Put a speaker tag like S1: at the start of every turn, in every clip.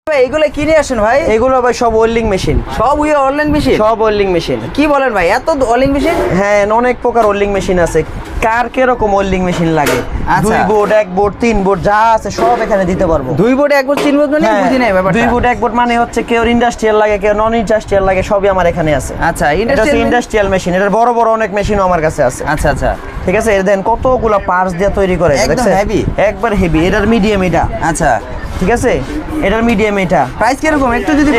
S1: এগুলো কিনে আসেন ভাই?
S2: এগুলো ভাই সব ওয়েল্ডিং মেশিন।
S1: সব ওয়েল্ডিং মেশিন?
S2: সব ওয়েল্ডিং মেশিন।
S1: কি বলেন ভাই, এত ওয়েল্ডিং মেশিন?
S2: হ্যাঁ, অনেক প্রকার ওয়েল্ডিং মেশিন আছে। কার কিরকম ওয়েল্ডিং মেশিন লাগে,
S1: আচ্ছা।
S2: 2 বোর্ড 1 বোর্ড 3 বোর্ড যা আছে সব এখানে দিতে পারবো।
S1: 2 বোর্ড 1 বোর্ড 3 বোর্ড মানে বুঝি নাই ব্যাপারটা।
S2: 2 বোর্ড 1 বোর্ড মানে হচ্ছে কেউ ইন্ডাস্ট্রিয়াল লাগে, কেউ নন ইন্ডাস্ট্রিয়াল লাগে, সবই আমার এখানে আছে।
S1: আচ্ছা,
S2: ইন্ডাস্ট্রিয়াল মেশিন। এটার বড় বড় অনেক মেশিনও আমার কাছে আছে।
S1: আচ্ছা আচ্ছা,
S2: ঠিক আছে। এর দেন কতগুলা পার্টস দিয়ে তৈরি করে,
S1: একদম হেভি,
S2: একবার হেভি। এটার মিডিয়াম এটা।
S1: আচ্ছা
S2: ঠিক আছে, এটার মিডিয়াম এটা।
S1: প্রাইস কিরকম একটু যদি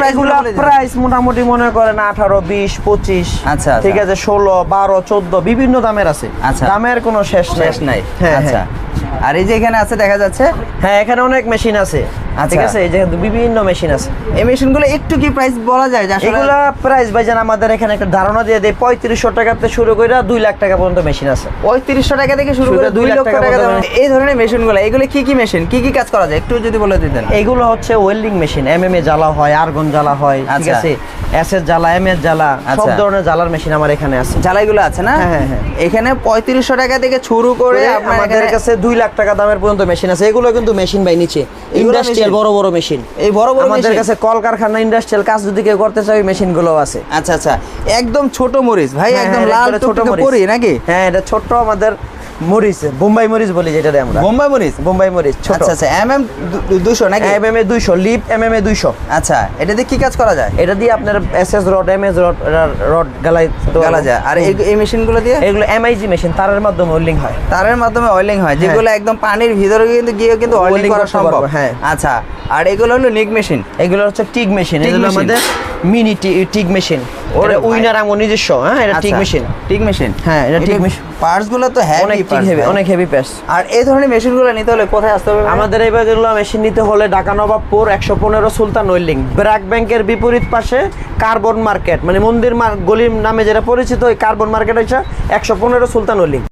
S2: প্রাইস মোটামুটি মনে করেন 18 20 25।
S1: আচ্ছা
S2: ঠিক আছে, 16 12 14 বিভিন্ন দামের আছে।
S1: আচ্ছা,
S2: দামের কোনো শেষ নাই। হ্যাঁ
S1: আচ্ছা। আর এই যে এখানে আছে দেখা যাচ্ছে,
S2: হ্যাঁ এখানে অনেক মেশিন আছে। ঠিক আছে, এই যে বিভিন্ন মেশিন আছে।
S1: এই মেশিনগুলো একটু কি প্রাইস বলা যায়?
S2: এগুলা প্রাইস ভাইজান আমাদের এখানে একটা ধারণা দিয়ে দেয় 3500 টাকা থেকে শুরু করে 2 লাখ টাকা পর্যন্ত মেশিন আছে।
S1: 3500 টাকা থেকে শুরু করে 2 লক্ষ টাকা দাম। এই ধরনের মেশিনগুলো, এগুলো কি কি মেশিন, কি কি কাজ করা যায় একটু যদি বলে দিতেন।
S2: এগুলো হচ্ছে ওয়েল্ডিং মেশিন। এমএমএ জ্বালা হয়, আর্গন জ্বালা হয়। ঠিক আছে, এসএস জ্বালা, এমএস জ্বালা, সব ধরনের জ্বালার মেশিন আমার এখানে আছে।
S1: জ্বালাইগুলো আছে না?
S2: হ্যাঁ হ্যাঁ।
S1: এখানে 3500 টাকা থেকে শুরু করে
S2: আমাদের কাছে 2 লাখ টাকা দামের পর্যন্ত মেশিন আছে। এগুলো কিন্তু মেশিন ভাই নিচে ইন্ডাস্ট্রিয়াল বড় বড় মেশিন।
S1: এই বড় বড়
S2: আমাদের কাছে কলকারখানা ইন্ডাস্ট্রিয়াল কাজ যদি কেউ করতে চায় মেশিনগুলো আছে।
S1: আচ্ছা আচ্ছা, একদম ছোট মরিচ ভাই, একদম লাল ছোট মরিচ নাকি?
S2: হ্যাঁ, এটা ছোট আমাদের মরিচ, বোম্বাই মরিচ বলি যেটা আমরা। বোম্বাই মরিচ ছোট।
S1: আচ্ছা আচ্ছা, এমএম 200 নাকি?
S2: MMA 200, lip MMA 200।
S1: আচ্ছা, এটা দিয়ে কি কাজ করা যায়?
S2: এটা দিয়ে আপনার এসএস রড, এমএস রড গালা যায়।
S1: আর এই মেশিনগুলো দিয়ে?
S2: এগুলো এমআইজি মেশিন, তারের মাধ্যমে ওয়েল্ডিং হয়।
S1: তারের মাধ্যমে ওয়েল্ডিং হয়, যেগুলো একদম পানির ভিতরে কিন্তু গিয়ে কিন্তু ওয়েল্ডিং করা সম্ভব।
S2: হ্যাঁ।
S1: আচ্ছা, আর এগুলো হলো নিক মেশিন?
S2: এগুলো হচ্ছে টিগ মেশিন। এগুলো আমাদের মিনি টিগ মেশিন। ওটা উইনার আমার নিজস্ব। হ্যাঁ, এটা টিগ মেশিন।
S1: টিগ মেশিন,
S2: হ্যাঁ এটা টিগ মেশিন।
S1: পার্টস গুলো তো
S2: অনেক হেভি পার্টস।
S1: আর এই ধরনের মেশিনগুলো নিতে হলে কোথায় আসতে হবে?
S2: আমাদের এই এগুলো মেশিন নিতে হলে ঢাকা নবাবপুর 115 সুলতান ওয়েল্ডিং, ব্র্যাক ব্যাংকের বিপরীত পাশে কার্বন মার্কেট, মানে মন্দির গলির নামে যেটা পরিচিত, ওই কার্বন মার্কেট হচ্ছে 115 সুলতান ওয়েল্ডিং।